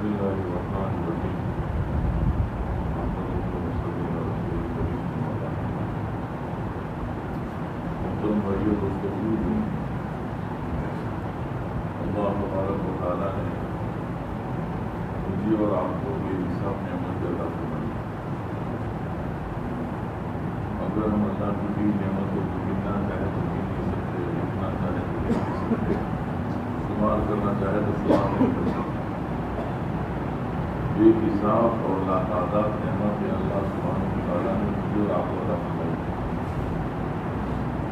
الله الرحمن الرحيم. محترم بھائیو دوستو، اللہ تبارک و تعالیٰ نے مجھے اور آپ کو یہ حساب نعمت عطا فرمائی۔ اگر ہم اللہ کی بھی نعمتوں کو گننا چاہے تو گن نہیں سکتے، لکھنا چاہے تو لکھ نہیں سکتے، استعمال کرنا چاہے تو استعمال نہیں کر سکتے۔ بے حساب اور لاتعداد نعمت اللہ سبحانہ و تعالیٰ نے مجھے اور آپ کو عطا فرمائی۔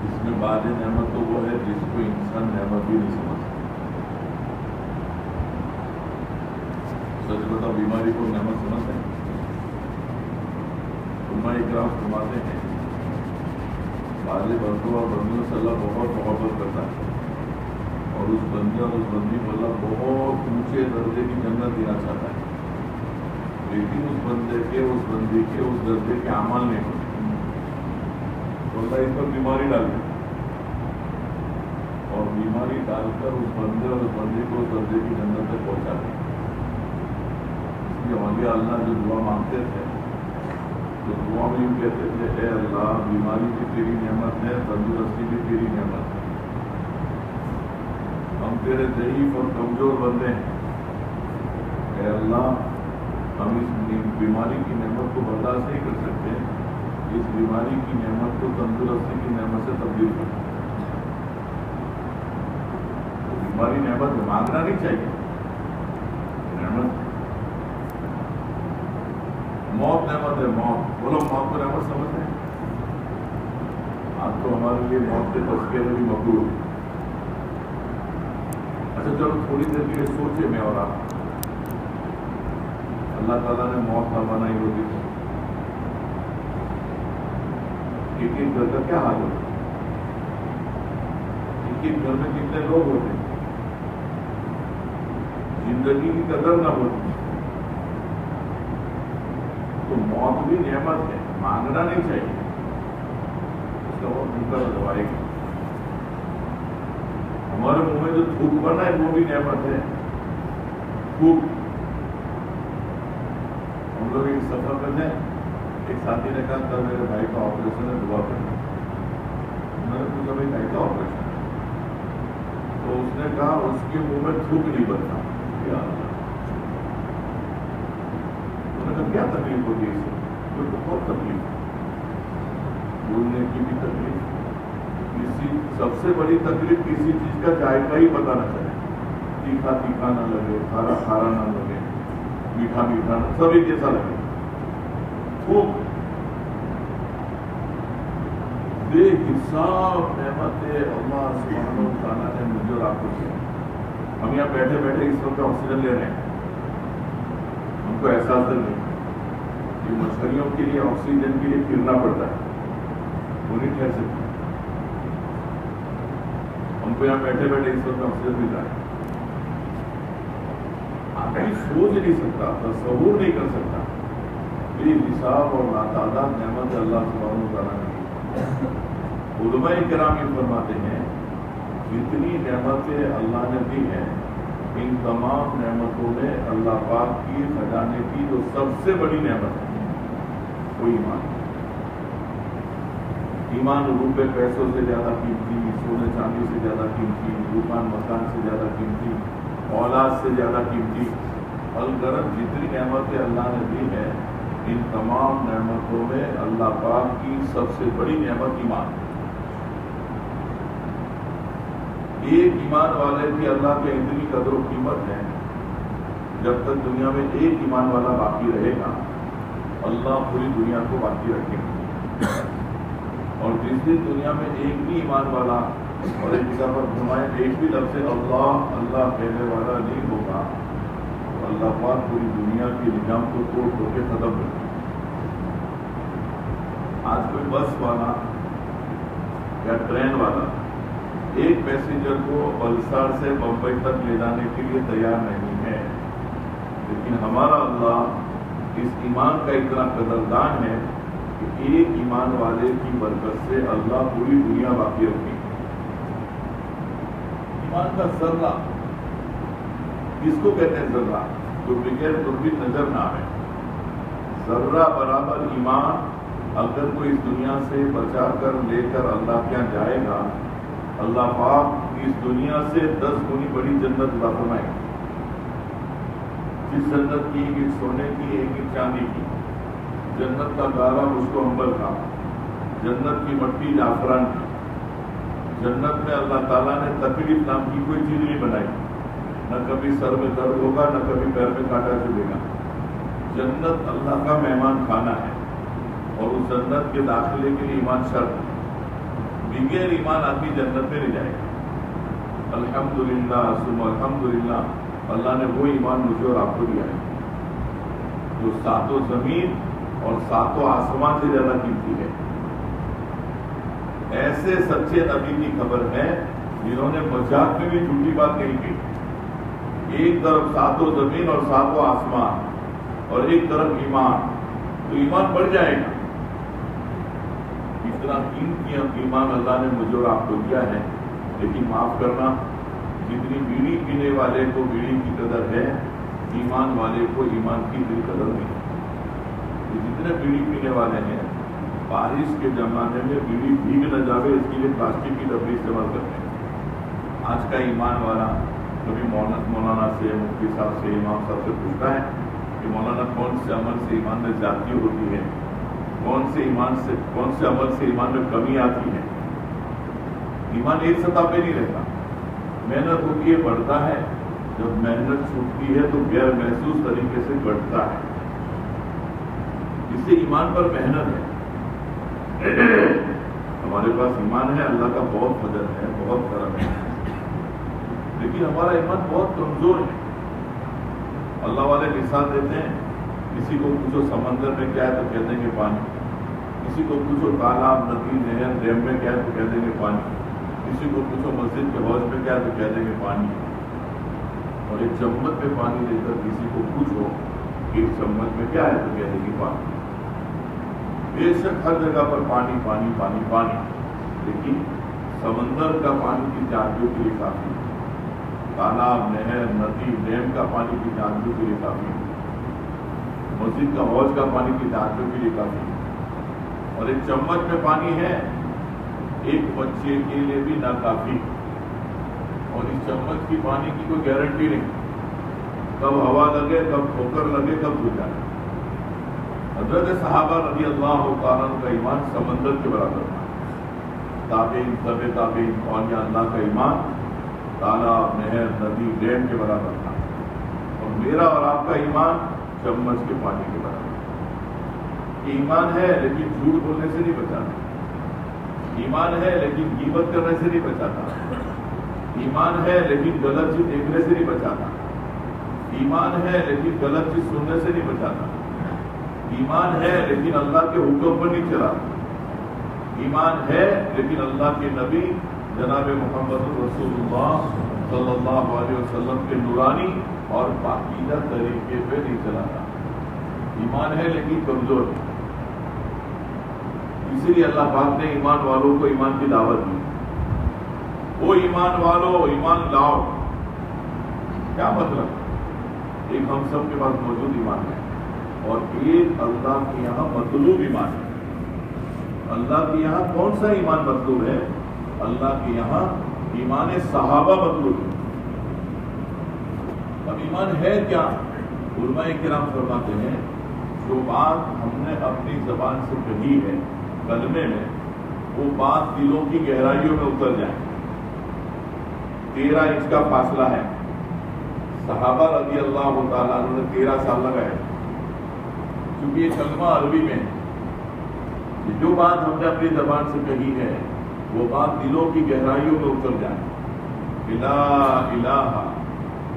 اس میں بعض نعمت تو وہ ہے جس کو انسان نعمت بھی نہیں سمجھ سکتا۔ سچ بتا، بیماری کو نعمت سمجھتے ہیں؟ علماء اکرام فرماتے ہیں بعض بندوں اور بندیوں سے اللہ بہت محبت کرتا ہے، اور اس بندے اور اس بندی کو اللہ بہت اونچے درجے کی جنت دینا چاہتا ہے، لیکن اس بندے کے اس بندی کے اس درجے کے اعمال نہیں ہوتے تو اللہ اس پر بیماری ڈال دے، اور بیماری ڈال کر اس بندے اور اس بندی کو اس درجے کی جنت تک پہنچا دے۔ اس لیے اولیاء اللہ جو دعا مانگتے تھے تو دعا میں یوں کہتے تھے، اے اللہ بیماری بھی تیری نعمت ہے، تندرستی بھی تیری نعمت ہے، ہم تیرے ضعیف اور کمزور بندے ہیں، اے اللہ ہم اس بیماری کی نعمت کو برداشت نہیں کر سکتے، اس بیماری کی نعمت کو تندرستی کی نعمت سے تبدیل کر سکتے۔ تو بیماری نعمت مانگنا نہیں چاہیے، نعمت موت نعمت ہے، موت بولو، موت کو نعمت سمجھتے ہیں؟ آج تو ہمارے لیے موت کے تذکرے میں بھی مقبول ہے۔ اچھا چلو تھوڑی دیر کے لیے سوچے میں اور آپ، اللہ تعالیٰ نے موت نہ بنائی ہوتی تو ایک گھر کا کیا حال ہوتا؟ ایک گھر میں کتنے لوگ ہوتے، زندگی کی قدر نہ ہوتی۔ تو موت بھی نعمت ہے، مانگنا نہیں چاہیے، اس کا وقت نکل دبائے گی۔ ہمارے منہ میں جو تھوک بنا ہے وہ بھی نعمت ہے، تھوک۔ ہم لوگ ایک سفر میں تھے، ایک ساتھی نے کہا تھا میرے بھائی کا آپریشن ہے، دعا کرنا۔ میں نے پوچھا بھائی بھائی کا آپریشن ہے؟ تو اس نے کہا اس کے منہ میں تھوک نہیں بنتا۔ انہوں نے کہا کیا تکلیف ہوتی ہے اس سے؟ بہت تکلیف ہے، بولنے کی بھی تکلیف، سب سے بڑی تکلیف کسی چیز کا ذائقہ ہی پتہ نہ چلے، تیکھا تیکھا نہ لگے، کھارا کھارا نہ لگے، میٹھا میٹھا نہ، سب ایک جیسا لگے۔ تھوک بے حساب نعمت اللہ سبحانہ و تعالیٰ نے مجھے اور آپ کو دیا۔ ہم یہاں بیٹھے بیٹھے اس وقت آکسیجن لے رہے ہیں، ہم کو احساس نہیں کہ مچھلیوں کے لیے آکسیجن کے لیے پھرنا پڑتا ہے، وہ نہیں ٹھہر سکتے۔ ہم کو یہاں بیٹھے بیٹھے اس وقت آکسیجن مل رہا ہے، آدمی سوچ نہیں سکتا، تصور نہیں کر سکتا، بے حساب اور لاتعداد نعمت اللہ سبحانہ و تعالیٰ نے۔ علماء کرام یہ فرماتے ہیں جتنی نعمتیں اللہ نے دی ہیں، ان تمام نعمتوں میں اللہ پاک کی خزانے کی جو سب سے بڑی نعمت ہے وہ ایمان۔ ایمان روپے پیسوں سے زیادہ قیمتی، سونے چاندی سے زیادہ قیمتی، دکان مکان سے زیادہ قیمتی، اولاد سے زیادہ قیمتی۔ الغرض جتنی نعمتیں اللہ نے دی ہیں، ان تمام نعمتوں میں اللہ پاک کی سب سے بڑی نعمت ایمان۔ ایک ایمان والے کی اللہ کے اتنی قدر و قیمت ہے، جب تک دنیا میں ایک ایمان والا باقی رہے گا اللہ پوری دنیا کو باقی رکھے گا، اور جس دن دنیا میں ایک بھی ایمان والا اور ایک جگہ پر فرمائے ایک بھی لفظ اللہ اللہ کہنے والا نہیں ہوگا، تو اللہ پاک پوری دنیا کے نظام کو توڑ توڑ کے ختم کر دے۔ آج کوئی بس والا یا ٹرین والا ایک پیسنجر کو بلسار سے بمبئی تک لے جانے کے لیے تیار نہیں ہے، لیکن ہمارا اللہ اس ایمان کا اتنا قدردان ہے کہ ایک ایمان والے کی برکت سے اللہ پوری دنیا باقی رکھے۔ ایمان کا ذرہ کس کو کہتے ہیں؟ ذرہ جو بغیر دوربین نظر نہ آئے. ذرہ برابر ایمان اگر کوئی اس دنیا سے بچا کر لے کر اللہ کے یہاں جائے گا، اللہ پاک اس دنیا سے 10 گنی بڑی جنت عطا فرمائے گا. جس جنت کی ایک سونے کی ایک چاندی کی، جنت کا گارا مشک و عنبر کا، جنت کی مٹی زعفران کی. جنت میں اللہ تعالیٰ نے تکلیف نام کی کوئی چیز نہیں بنائی، نہ کبھی سر میں درد ہوگا، نہ کبھی پیر میں کانٹا چلے گا. جنت اللہ کا مہمان خانہ ہے، اور اس جنت کے داخلے کے لیے ایمان شرط ہے. بغیر ایمان آدمی جنت میں نہیں جائے گا. الحمدللہ ثم الحمدللہ، اللہ نے وہ ایمان مجھے اور آپ کو دیا ہے جو 7 زمین اور 7 آسمان سے زیادہ قیمتی ہے. ایسے سچے نبی کی خبر ہے جنہوں نے مذاق میں بھی جھوٹی بات نہیں کی. ایک طرف 7 زمین اور 7 آسمان اور ایک طرف ایمان، تو ایمان بڑھ جائے گا. اتنا قیمتی ایمان اللہ نے مجھے اور آپ کو دیا ہے. لیکن معاف کرنا، جتنی بیڑی پینے والے کو بیڑی کی قدر ہے، ایمان والے کو ایمان کی اتنی قدر نہیں. جتنے بیڑی پینے والے ہیں، بارش کے زمانے میں بیڑی بھیگ نہ جاوے اس کے لیے پلاسٹک کی ڈبی استعمال کرتے ہیں. آج کا ایمان والا کبھی مولانا سے، مفتی صاحب سے، امام صاحب سے پوچھتا ہے کہ مولانا کون سے عمل سے ایمان میں زیادتی ہوتی ہے، کون سے عمل سے ایمان میں کمی آتی ہے. ایمان ایک سطح پہ نہیں رہتا. محنت ہوتی ہے، بڑھتا ہے. جب محنت چھوٹتی ہے تو غیر محسوس طریقے سے بڑھتا ہے. اس سے ایمان پر محنت ہے. ہمارے پاس ایمان ہے، اللہ کا بہت فضل ہے، بہت کرم ہے، لیکن ہمارا ایمان بہت کمزور ہے. اللہ والے مثال دیتے ہیں، کسی کو پوچھو سمندر میں کیا ہے تو کہہ دیں گے پانی. کسی کو پوچھو تالاب، ندی، نہر، ڈیم میں کیا ہے تو کہہ دیں گے پانی. کسی کو پوچھو مسجد کے حوض میں کیا ہے تو کہہ دیں گے پانی. اور ایک چمچ میں پانی لے کر کسی کو پوچھو کہ اس چمچ میں کیا ہے تو کہہ دیں گے پانی. بے شک ہر جگہ پر پانی پانی پانی پانی، لیکن سمندر کا پانی کی جانچوں کے لیے کافی ہے. تالاب، نہر، ندی، ڈیم کا پانی کی جانچوں کے لیے کافی ہے. مسجد کا حوض کا پانی کی جانچوں کے لیے کافی ہے. اور ایک چمچ میں پانی ہے، ایک بچے کے لیے بھی ناکافی. اور اس چمچ کی پانی کی کوئی گارنٹی نہیں، کب ہوا لگے، کب ٹھوکر لگے، کب گر جائے. حضرت صحابہ رضی اللہ تعالیٰ کا ایمان سمندر کے برابر تھا. تابعین، تبع تابعین، اولیاء اللہ کا ایمان تالاب، نہر، ندی، ڈیم کے برابر تھا. اور میرا اور آپ کا ایمان چمچ کے پانی کے برابر. ایمان ہے لیکن جھوٹ بولنے سے نہیں بچاتا. ایمان ہے لیکن غیبت کرنے سے نہیں بچاتا. ایمان ہے لیکن غلط چیز دیکھنے سے نہیں بچاتا. ایمان ہے لیکن غلط چیز سننے سے نہیں بچاتا. ایمان ہے لیکن اللہ کے حکم پر نہیں چلاتا. ایمان ہے لیکن اللہ کے نبی جناب محمد رسول اللہ صلی اللہ علیہ وسلم کے نورانی اور پاکیزہ طریقے پہ نہیں چلاتا. ایمان ہے لیکن کمزور ہے. اسی لیے اللہ پاک نے ایمان والوں کو ایمان کی دعوت دی. وہ ایمان والو ایمان لاؤ. کیا مطلب؟ ایک ہم سب کے پاس موجود ایمان ہے اور ایک اللہ کے یہاں مطلوب ایمان ہے. اللہ کے یہاں کون سا ایمان مطلوب ہے؟ اللہ کے یہاں ایمان صحابہ مطلوب ہے. اب ایمان ہے کیا؟ علماء کرام فرماتے ہیں جو بات ہم نے اپنی زبان سے کہی ہے کلمے میں، وہ بات دلوں کی گہرائیوں میں اتر جائے. 13 انچ کا فاصلہ ہے. صحابہ رضی اللہ تعالیٰ عنہ نے 13 سال لگائے، کیونکہ یہ کلمہ عربی میں ہے. جو بات ہم نے اپنی زبان سے کہی ہے وہ بات دلوں کی گہرائیوں میں اتر جائے. لا الہ،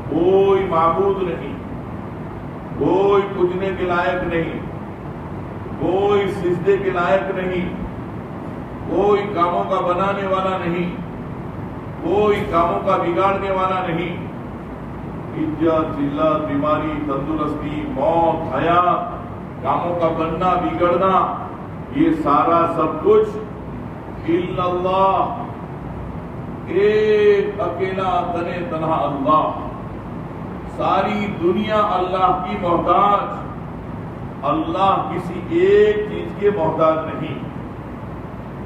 کوئی معبود نہیں، کوئی پوجنے کے لائق نہیں، کوئی سجدے کے لائق نہیں، کوئی کاموں کا بنانے والا نہیں، کوئی کاموں کا بگاڑنے والا نہیں. عزت، ذلت، بیماری، تندرستی، موت، حیات، کاموں کا بننا بگڑنا، یہ سارا سب کچھ الا اللہ، ایک اکیلا تنہا اللہ. ساری دنیا اللہ کی محتاج، اللہ کسی ایک چیز کے محتاج نہیں۔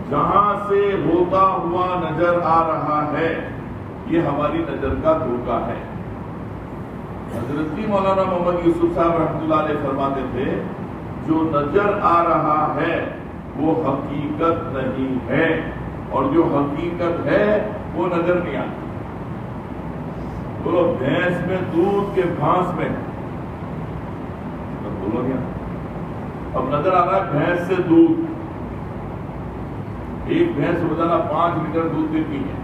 جہاں سے ہوتا ہوا نظر آ رہا ہے یہ ہماری نظر کا دھوکہ ہے۔ حضرت مولانا محمد یوسف صاحب رحمۃ اللہ علیہ فرماتے تھے جو نظر آ رہا ہے وہ حقیقت نہیں ہے، اور جو حقیقت ہے وہ نظر نہیں آتی۔ بولو بھینس میں دودھ کے گھاس میں، بولو کیا؟ اب نظر آ رہا ہے بھینس سے دودھ، ایک بھینس روزانہ 5 لیٹر دودھ دیتی ہے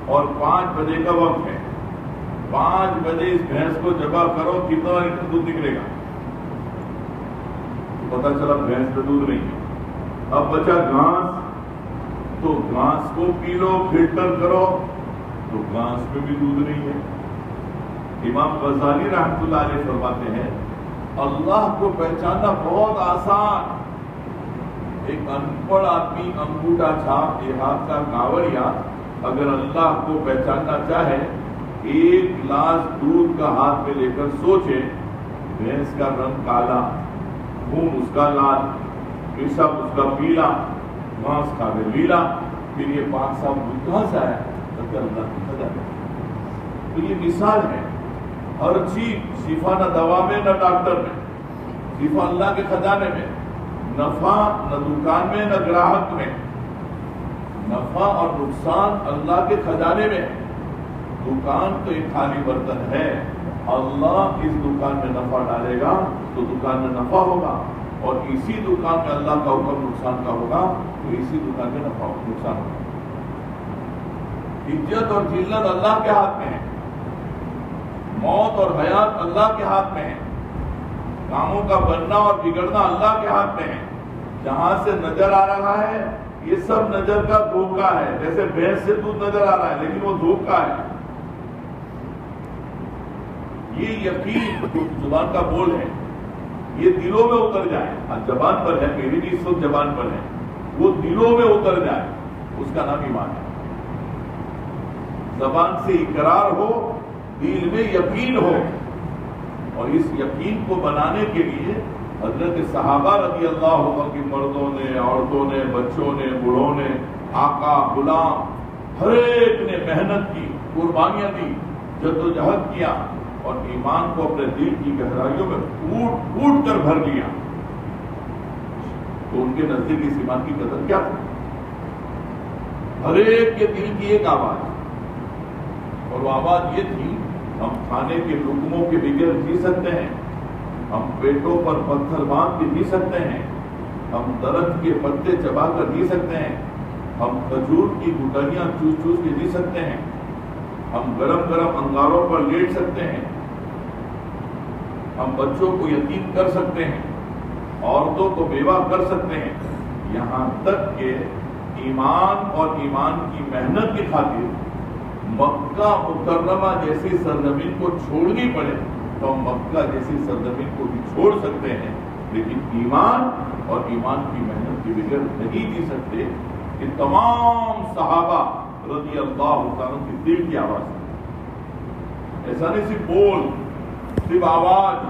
اور 5 بجے کا وقت ہے۔ 5 بجے اس بھینس کو ذبح کرو، کتنا لیٹر دودھ نکلے گا؟ پتا چلا بھینس میں دودھ نہیں ہے۔ اب بچا گھاس، تو گھاس کو پی لو، فلٹر کرو، تو گھاس میں بھی دودھ نہیں ہے۔ امام غزالی رحمۃ اللہ علیہ فرماتے ہیں اللہ کو پہچاننا بہت آسان۔ ایک ان پڑھ آدمی انگوٹھا چھاپ دیہات کا کاوڑیا اگر اللہ کو پہچاننا چاہے، 1 گلاس دودھ کا ہاتھ میں لے کر سوچے بھینس کا رنگ کالا، خون اس کا لال، پیشاب اس کا پیلا، گھاس کھا کے لیلا، پھر یہ پاک صاحب دودھ کہاں سے آیا؟ اللہ کی خزانہ۔ تو یہ مثال ہے، ہر چیز شفا نہ دوا میں نہ ڈاکٹر میں، شفا اللہ کے خزانے میں، نفع نہ دکان میں نہ گراہک میں، نفع اور نقصان اللہ کے خزانے میں۔ دکان تو ایک خالی برتن ہے، اللہ اس دکان میں نفع ڈالے گا تو دکان میں نفع ہوگا، اور اسی دکان میں اللہ کا حکم نقصان کا ہوگا تو اسی دکان میں نفع نقصان ہوگا۔ عزت اور ذلت اللہ کے ہاتھ میں ہے، موت اور حیات اللہ کے ہاتھ میں ہے، کاموں کا بننا اور بگڑنا اللہ کے ہاتھ میں ہے۔ جہاں سے نظر آ رہا ہے یہ سب نظر کا دھوکہ ہے، جیسے بھینس سے دودھ نظر آ رہا ہے لیکن وہ دھوکہ ہے۔ یہ یقین جو زبان کا بول ہے یہ دلوں میں اتر جائے، زبان پر ہے، میری بھی اس وقت زبان پر ہے، وہ دلوں میں اتر جائے، اس کا نام ایمان ہے۔ زبان سے اقرار ہو، دل میں یقین ہو، اور اس یقین کو بنانے کے لیے حضرت صحابہ رضی اللہ عنہ کی مردوں نے، عورتوں نے، بچوں نے، بوڑھوں نے، آقا، غلام، ہر ایک نے محنت کی، قربانیاں دی، جدوجہد کیا، اور ایمان کو اپنے دل کی گہرائیوں میں پھوٹ پھوٹ کر بھر لیا۔ تو ان کے نزدیک اس ایمان کی قدر کیا تھی؟ ہر ایک کے دل کی ایک آواز، اور وہ آواز یہ تھی ہم کھانے کے لقموں کے بغیر جی سکتے ہیں، ہم پیٹوں پر پتھر باندھ کے جی سکتے ہیں، ہم درخت کے پتے چبا کر جی سکتے ہیں، ہم کھجور کی گٹلیاں چوس چوس کے جی سکتے ہیں، ہم گرم گرم انگاروں پر لیٹ سکتے ہیں، ہم بچوں کو یتیم کر سکتے ہیں، عورتوں کو بیوہ کر سکتے ہیں، یہاں تک کہ ایمان اور ایمان کی محنت کی خاطر مکہ مکرمہ جیسی سرزمین کو چھوڑنی پڑے تو ہم مکہ جیسی سرزمین کو بھی چھوڑ سکتے ہیں، لیکن ایمان اور ایمان کی محنت کے بغیر نہیں جی سکتے۔ کہ تمام صحابہ رضی اللہ تعالیٰ کی دل کی آواز ہے، ایسا نہیں صرف بول، صرف آواز،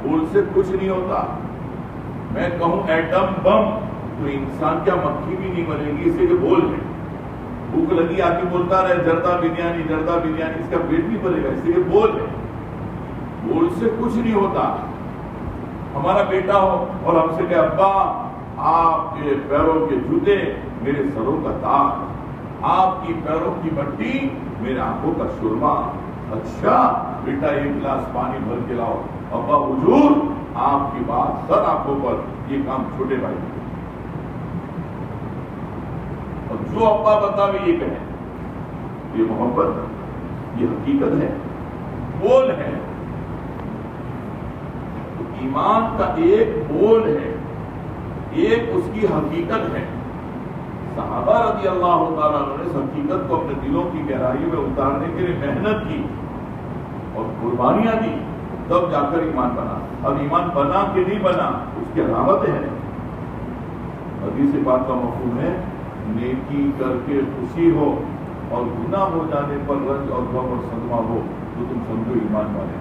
بول سے کچھ نہیں ہوتا۔ میں کہوں ایٹم بم تو انسان کیا مکھی بھی نہیں بنے گی، اسے کہ بول ہے۔ بھوک لگی آ کے بولتا رہے جردہ بریانی جردہ بریانی، اس کا پیٹ نہیں بھرے گا، اس لیے بول ہے۔ بول سے کچھ نہیں ہوتا۔ ہمارا بیٹا ہو اور ہم سے کہ ابا آپ کے پیروں کے جوتے میرے سروں کا تاج، آپ کی پیروں کی مٹی میرے آنکھوں کا سرما۔ اچھا بیٹا 1 گلاس پانی بھر کے لاؤ، ابا حضور آپ کی بات سر آنکھوں پر، یہ کام چھوٹے بھائی، اور جو ابا بتاوے یہ کہیں، یہ محبت، یہ حقیقت ہے، بول ہے۔ تو ایمان کا ایک بول ہے، ایک اس کی حقیقت ہے۔ صحابہ رضی اللہ تعالیٰ عنہ نے اس حقیقت کو اپنے دلوں کی گہرائی میں اتارنے کے لیے محنت کی اور قربانیاں دی، تب جا کر ایمان بنا۔ اب ایمان بنا کہ نہیں بنا اس کی علامتیں ہیں۔ حدیث پاک کا مفہوم ہے نیکی کر کے خوشی ہو اور گناہ ہو جانے پر رنج اور غم اور صدمہ ہو، تو تم سمجھو ایمان والے.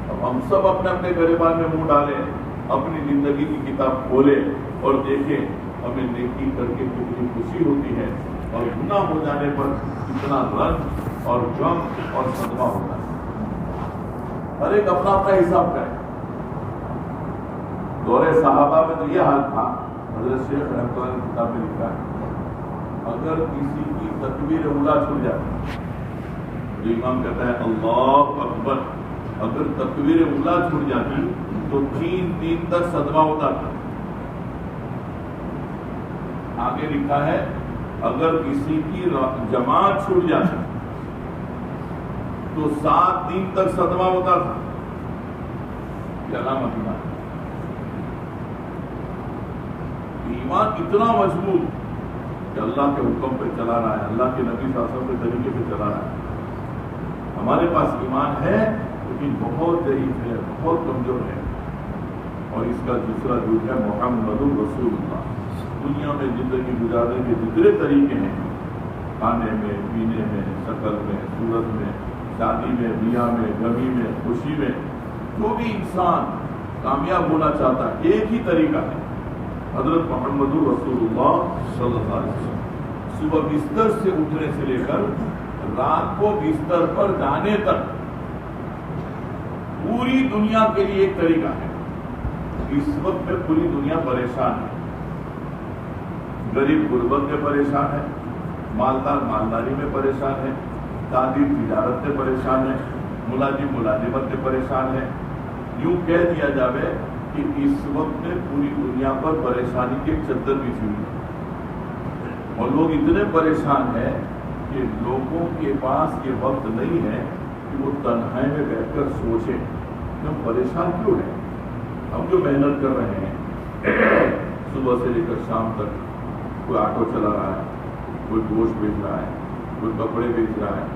اب ہم سب اپنے اپنے گریبان میں منہ ڈالیں, اپنی زندگی کی کتاب کھولیں اور دیکھیں ہمیں نیکی کر کے کتنی خوشی ہوتی ہے, اور گناہ ہو جانے پر کتنا رنج اور غم اور صدمہ ہوتا ہے. ہر ایک اپنا اپنا حساب کرے. دور صحابہ میں تو یہ حال تھا, حضرت شیخ رحمۃ اللہ نے کتاب میں لکھا ہے, اگر کسی کی تکبیر اولیٰ چھوٹ جاتی, جو امام کہتا ہے اللہ اکبر, اگر تکبیر اولیٰ چھوٹ جاتی تو 3 دن تک صدمہ ہوتا تھا. آگے لکھا ہے اگر کسی کی جماعت چھوٹ جاتی تو 7 دن تک صدمہ ہوتا تھا. یہ علامت ایمان. ایمان اتنا مضبوط کہ اللہ کے حکم پہ چلا رہا ہے, اللہ کے نبی صلی اللہ علیہ وسلم کے طریقے پہ چلا رہا ہے. ہمارے پاس ایمان ہے لیکن بہت ضعیف ہے, بہت کمزور ہے. اور اس کا دوسرا جھوٹ ہے محمد رسول اللہ. دنیا میں زندگی گزارنے کے جتنے طریقے ہیں, کھانے میں, پینے میں, شکل میں, صورت میں, شادی میں, بیاہ میں, غمی میں, خوشی میں, جو بھی انسان کامیاب ہونا چاہتا ہے ایک ہی طریقہ ہے, حضرت محمد رسول اللہ صلی اللہ علیہ وسلم. صبح بستر سے اٹھنے سے لے کر رات کو بستر پر جانے تک پوری دنیا کے لیے ایک طریقہ ہے. اس وقت میں پوری دنیا پریشان ہے. غریب غربت میں پریشان ہے, مالدار مالداری میں پریشان ہے, تاجر تجارت میں پریشان ہے, ملازم ملازمت میں پریشان ہے. یوں کہہ دیا جاوے کہ اس وقت میں پوری دنیا پر پریشانی کی چادر بچھی ہوئی ہے, اور لوگ اتنے پریشان ہیں کہ لوگوں کے پاس یہ وقت نہیں ہے کہ وہ تنہائی میں بیٹھ کر سوچیں کہ ہم پریشان کیوں ہیں. ہم جو محنت کر رہے ہیں صبح سے لے کر شام تک, کوئی آٹو چلا رہا ہے, کوئی گوشت بیچ رہا ہے, کوئی کپڑے بیچ رہا ہے,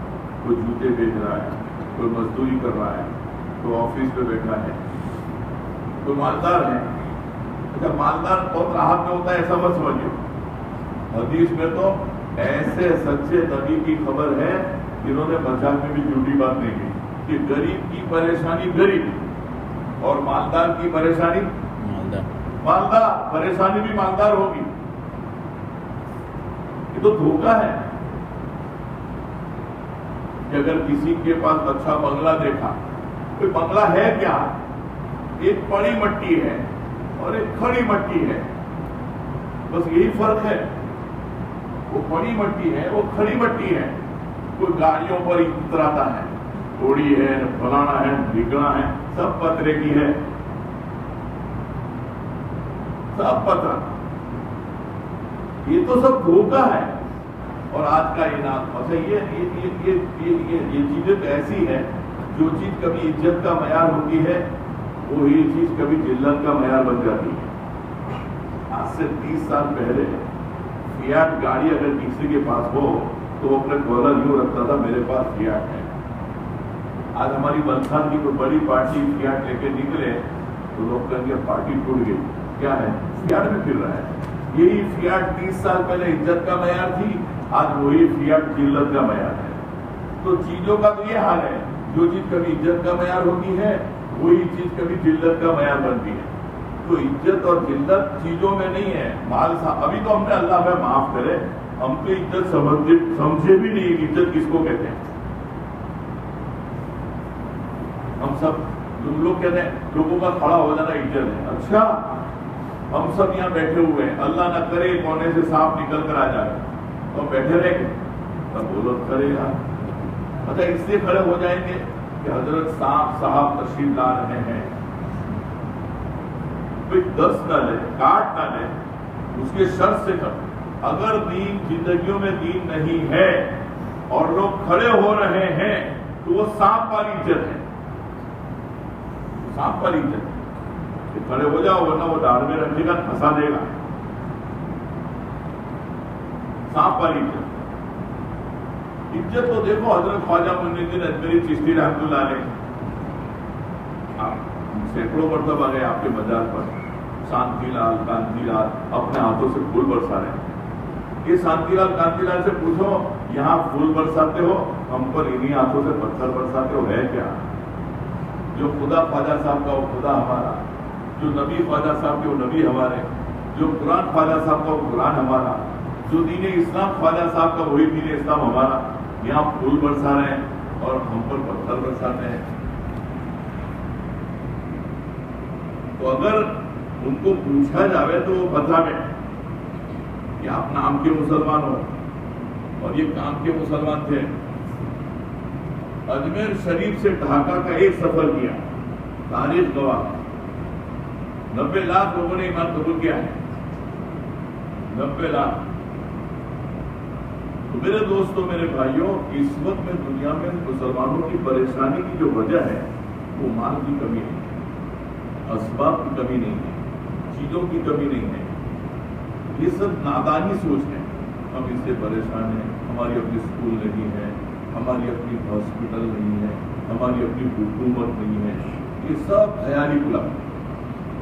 کوئی جوتے بیچ رہا ہے, کوئی مزدوری کر رہا ہے, کوئی آفس پہ بیٹھا ہے, کوئی مالدار ہے. اچھا مالدار بہت راحت میں ہوتا ہے ایسا مت سمجھو. حدیث میں تو ایسے سچے نبی کی خبر ہے جنہوں نے مذاق میں بھی جھوٹی بات نہیں کی کہ غریب کی پریشانی غریب اور مالدار کی پریشانی مالدار, پریشانی بھی مالدار ہوگی. یہ تو دھوکہ ہے کہ اگر کسی کے پاس اچھا بنگلہ دیکھا, کوئی بنگلہ ہے کیا, ایک پڑی مٹی ہے اور ایک کھڑی مٹی ہے, بس یہی فرق ہے. وہ پڑی مٹی ہے, وہ کھڑی مٹی ہے. کوئی گاڑیوں پر اتراتا ہے, گھوڑی ہے, فلانا ہے, ڈھیکنا ہے, سب پترے کی ہے, سب پتھر. یہ تو سب دھوکہ ہے. اور آج کا انعام اچھا یہ چیزیں تو ایسی ہے, جو چیز کبھی عزت کا معیار ہوتی ہے وہی چیز کبھی ذلت کا معیار بن جاتی ہے. آج سے 30 سال پہلے فیاٹ گاڑی اگر کسی کے پاس ہو تو وہ اپنے کالر یوں رکھتا تھا میرے پاس فیاٹ ہے. آج ہماری بلسان کی کوئی بڑی پارٹی فیاٹ لے کے نکلے تو لوگ کہیں گے پارٹی ٹوٹ گئی, کیا ہے فیاٹ میں پھر رہا ہے. یہی فیاٹ 30 سال پہلے عزت کا معیار تھی, آج وہی فیاٹ ذلت کا معیار ہے. تو چیزوں کا تو یہ حال ہے, جو چیز کبھی عزت کا معیار ہوتی ہے وہی چیز کبھی ذلت کا معیار بنتی ہے. تو عزت اور ذلت چیزوں میں نہیں ہے. مال ابھی تو ہم نے اللہ میں معاف کرے, ہم تو عزت سمجھے بھی نہیں عزت کس کو کہتے ہیں. ہم سب لوگ کہتے ہیں لوگوں کا کھڑا ہو جانا عزت ہے. اچھا ہم سب یہاں بیٹھے ہوئے ہیں, اللہ نہ کرے کونے سے سانپ نکل کر آ جائے تو بیٹھے رہیں گے, تب بولو کرے گا. اچھا اس سے کھڑے ہو جائیں گے کہ حضرت صاحب تشریف لا رہے ہیں, کوئی دس نہ لے کاٹ نہ لے, اس کے شرط سے کر. اگر دین زندگیوں میں دین نہیں ہے اور لوگ کھڑے ہو رہے ہیں تو وہ سانپ والی عزت ہے. سانپ والی عزت ہے کہ کھڑے ہو جاؤ ورنہ وہ داڑھ میں رکھے گا, پھنسا دے گا. سانپ والی عزت. عزت تو دیکھو حضرت خواجہ معین الدین اجمیری چشتی رحمۃ اللہ علیہ, سینکڑوں مرتبہ گئے آپ کے مزار پر, شانتی لال کانتی لال اپنے ہاتھوں سے پھول برسا رہے ہیں. یہ شانتی لال کانتی لال سے پوچھو یہاں پھول برساتے ہو، ہم پر انہی ہاتھوں سے پتھر برساتے ہو، ہے کیا؟ جو خدا خواجہ صاحب کا وہ خدا ہمارا، جو نبی خواجہ صاحب کے وہ نبی ہمارے، جو قرآن خواجہ صاحب کا وہ قرآن ہمارا، جو دین اسلام خواجہ صاحب کا وہی دین اسلام ہمارا. یہاں پھول برسا رہے ہیں اور ہم پر پتھر برساتے ہیں. تو اگر ان کو پوچھا جاوے تو وہ بتاوے کہ آپ نام کے مسلمان ہو اور یہ کام کے مسلمان تھے. اجمیر شریف سے ڈھاکہ کا ایک سفر کیا، تاریخ گواہ 90 لاکھ لوگوں نے ایمان قبول کیا ہے. 90 لاکھ. تو میرے دوستوں، میرے بھائیوں، اس وقت میں دنیا میں مسلمانوں کی پریشانی کی جو وجہ ہے وہ مال کی کمی نہیں ہے، اسباب کی کمی نہیں ہے، چیزوں کی کمی نہیں ہے. یہ سب نادانی سوچ ہے. ہم اس سے پریشان ہیں، ہماری اپنی اسکول نہیں ہے، ہماری اپنی ہاسپٹل نہیں ہے، ہماری اپنی حکومت نہیں ہے. یہ سب خیالی کلا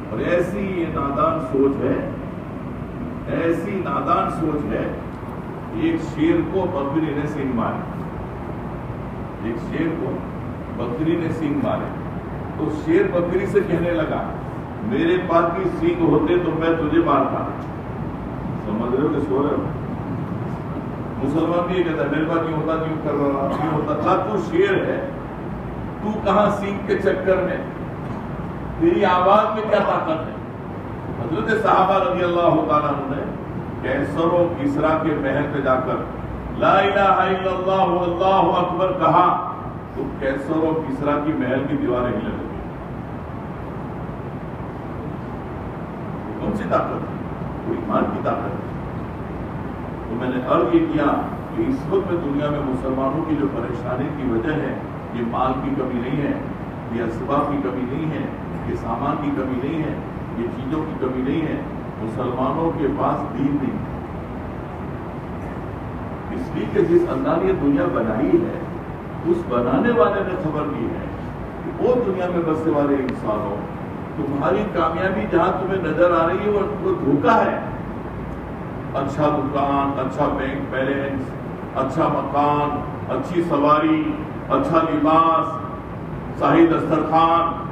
اور ایسی یہ نادان سوچ ہے، ایسی نادان سوچ ہے. ایک شیر کو بکری نے سینگ مارے، ایک شیر کو بکری نے سینگ مارے تو شیر بکری سے کہنے لگا میرے پاس بھی سینگ ہوتے تو میں تجھے مارتا. سمجھ رہے ہو کہ سو رہے ہو؟ مسلمان بھی یہ کہتا ہے میرے پاس نہیں ہوتا، نہیں کر رہا، نہیں ہوتا تھا. تو شیر ہے، تو کہاں سینگ کے چکر میں، تیری آواز میں کیا طاقت ہے. حضرت صحابہ رضی اللہ تعالیٰ عنہ نے کیسر و کسرا کے محل پہ جا کر لا الہ الا اللہ اللہ اکبر کہا تو کیسر و کسرا کی محل کی دیواریں ہلنے لگی. کون سی طاقت ہے؟ وہ ایمان کی طاقت ہے. تو میں نے عرض یہ کیا کہ اس وقت میں دنیا میں مسلمانوں کی جو پریشانی کی وجہ ہے یہ مال کی کمی نہیں ہے، یہ اسباب کی کمی نہیں ہے، یہ سامان کی کمی نہیں ہے، یہ چیزوں کی کمی نہیں ہے. مسلمانوں کے پاس دین نہیں. اس لیے کہ جس اللہ نے یہ دنیا بنائی ہے اس بنانے والے نے خبر دی ہے کہ وہ دنیا میں بسنے والے انسانوں، تمہاری کامیابی جہاں تمہیں نظر آ رہی ہے وہ دھوکہ ہے. اچھا دکان، اچھا بینک بیلنس، اچھا مکان، اچھی سواری، اچھا لباس، شاہی دسترخوان،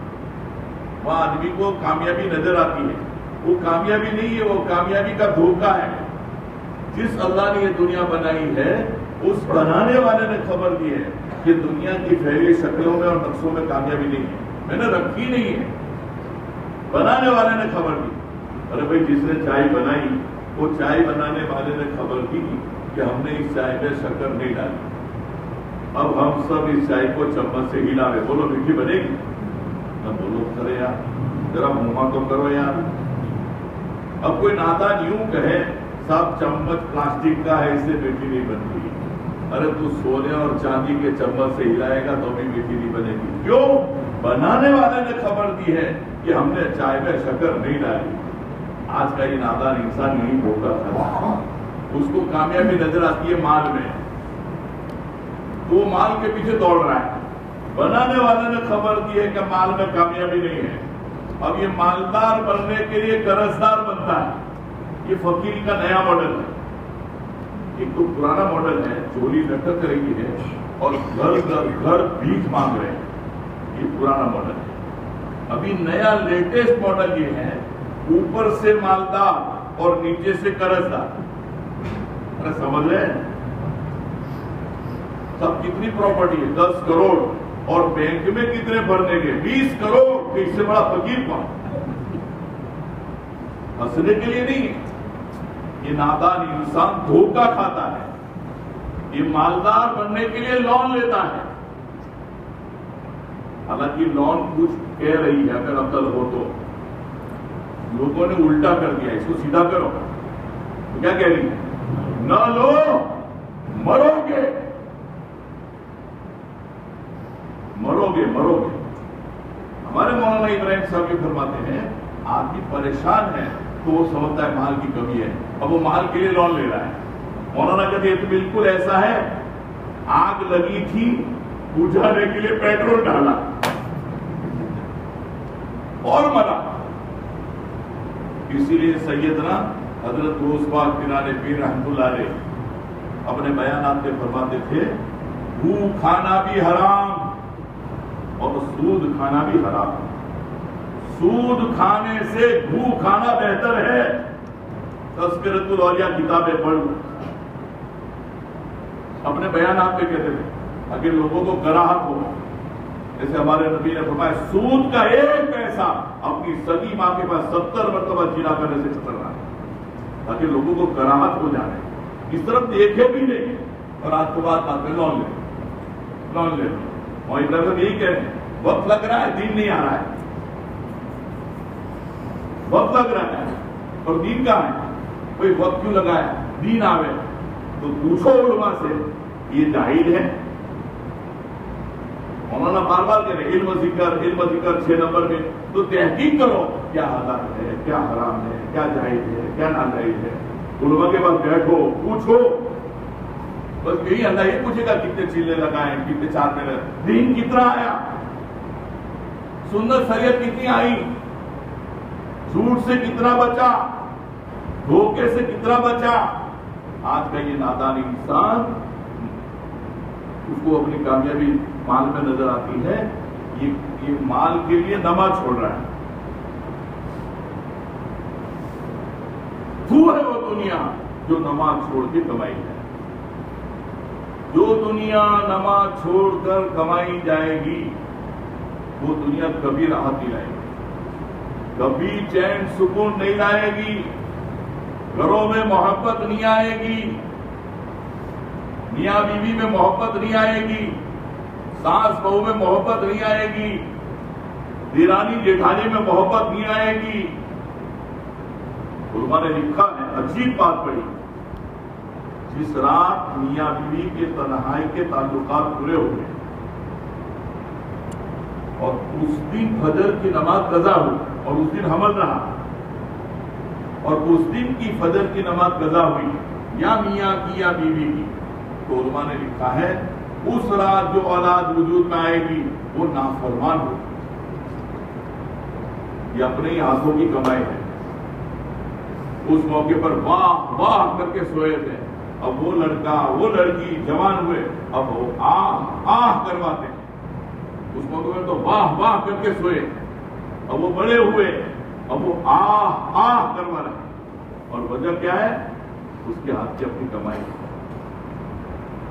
وہاں آدمی کو کامیابی نظر آتی ہے. وہ کامیابی نہیں ہے، وہ کامیابی کا دھوکہ ہے. جس اللہ نے یہ دنیا بنائی ہے اس بنانے والے نے خبر دی ہے کہ دنیا کی پھیلی شکلوں میں اور نقشوں میں کامیابی نہیں ہے، میں نے رکھی نہیں ہے. بنانے والے نے خبر دی. ارے بھائی جس نے چائے بنائی وہ چائے بنانے والے نے خبر دی کہ ہم نے اس چائے میں شکر نہیں ڈالی. اب ہم سب اس چائے کو چمچ سے ہلا رہے. بولو میٹھی بنے گی؟ نہ بولو کرے یار، ذرا منہ تو کرو یار. اب کوئی نادان یوں کہے صاحب چمچ پلاسٹک کا ہے اس سے میٹھی نہیں بنتی. ارے تو سونے اور چاندی کے چمچ سے ہلائے گا تو بھی میٹھی نہیں بنے گی. کیوں؟ بنانے والے نے خبر دی ہے کہ ہم نے چائے میں شکر نہیں ڈالی. آج کا یہ نادان انسان یہی دھوکا تھا. اس کو کامیابی نظر آتی ہے مال میں، تو وہ مال کے پیچھے دوڑ رہا ہے. بنانے والے نے خبر دی ہے کہ مال میں کامیابی نہیں ہے. اب یہ مالدار بننے کے لیے قرضدار بنتا ہے. یہ فقیر کا نیا ماڈل ہے. ایک تو پرانا ماڈل ہے، چوری لٹک رہی ہے اور گھر بھیک مانگ رہے ہیں. یہ پرانا ماڈل ہے. ابھی نیا لیٹسٹ ماڈل یہ ہے اوپر سے مالدار اور نیچے سے قرضدار. ارے سمجھ رہے ہیں؟ سب کتنی پراپرٹی ہے؟ 10 کروڑ اور بینک میں کتنے بھرنے کے؟ 20 کروڑ. اس سے بڑا فقیر کون؟ ہنسنے کے لیے نہیں. یہ نادان انسان دھوکہ کھاتا ہے. یہ مالدار بننے کے لیے لون لیتا ہے. حالانکہ لون کچھ کہہ رہی ہے اگر عقل ہو تو. لوگوں نے الٹا کر دیا. اس کو سیدھا کرو. کیا کہہ رہی ہے؟ نہ لو مرو گے، مرو گے، مرو گے. ہمارے مولانا ابراہیم صاحب یہ فرماتے ہیں آدمی پریشان ہے تو وہ سمجھتا ہے مال کی کمی ہے، اب وہ مال کے لیے لون لے رہا ہے. مولانا کہتے ہیں تو بالکل ایسا ہے، آگ لگی تھی بجھانے کے لیے پیٹرول ڈالا اور مرا. اسی لیے سیدنا حضرت غوث پاک پیران پیر رحمۃ اللہ علیہ اپنے بیانات میں فرماتے تھے گھو کھانا بھی حرام اور سود کھانا بھی حرام. سود کھانے سے گھو کھانا بہتر ہے. تذکرۃ الاولیاء کتابیں پڑھ اپنے بیانات میں کہتے تھے اگر لوگوں کو کراہت ہو، جیسے ہمارے نبی نے فرمایا سود کا ایک پیسہ اپنی سگی ماں کے پاس 70 مرتبہ جنا کرنے سے خطرناک ہے، تاکہ لوگوں کو کراہت ہو جائے، اس طرف دیکھے بھی نہیں اور آج کے بعد آپ لون لے اور ادھر یہی کہہ رہے ہیں وقت لگ رہا ہے، دین نہیں آ رہا ہے، وقت لگ رہا ہے اور دین کہاں ہے؟ کوئی وقت کیوں لگایا؟ دین آوے تو پوچھو علماء سے یہ جاہل ہے. مولانا بار بار کہہ رہے علم ذکر 6 نمبر میں، تو تحقیق کرو کیا حلال ہے، کیا حرام ہے، کیا جائز ہے، کیا ناجائز ہے. علماء کے پاس بیٹھو پوچھو، بس یہی اللہ یہ پوچھے گا کتنے چیلے لگائے، کتنے چار میں دین کتنا آیا، سنت شریعت کتنی آئی، جھوٹ سے کتنا بچا، دھوکے سے کتنا بچا. آج کا یہ نادان انسان اس کو اپنی کامیابی مال میں نظر آتی ہے، یہ مال کے لیے نماز چھوڑ رہا ہے. تو ہے وہ دنیا جو نماز چھوڑ کے کمائی ہے. جو دنیا نماز چھوڑ کر کمائی جائے گی وہ دنیا کبھی راحت نہیں لائے گی، کبھی چین سکون نہیں لائے گی، گھروں میں محبت نہیں آئے گی، میاں بیوی میں محبت نہیں آئے گی، ساس بہو میں محبت نہیں آئے گی، دیرانی جیٹھانی میں محبت نہیں آئے گی. علماء نے لکھا ہے عجیب بات پڑھی، جس رات میاں بیوی کے تنہائی کے تعلقات پورے ہو گئے اور اس دن فجر کی نماز قضا ہوئی اور اس دن حمل رہا اور اس دن کی فجر کی نماز قضا ہوئی یا میاں کی یا بیوی کی، تو علماء نے لکھا ہے اس رات جو اولاد وجود میں آئے گی وہ نافرمان ہوگی. یہ اپنے ہی ہاتھوں کی کمائی ہے. اس موقع پر واہ واہ کر کے سوئے تھے، اب وہ لڑکا وہ لڑکی جوان ہوئے، اب وہ آہ آہ کرواتے ہیں. اس موقع پر تو واہ واہ کر کے سوئے، اب وہ بڑے ہوئے، اب وہ آہ آہ کروا رہے ہیں. اور وجہ کیا ہے؟ اس کے ہاتھ کی اپنی کمائی.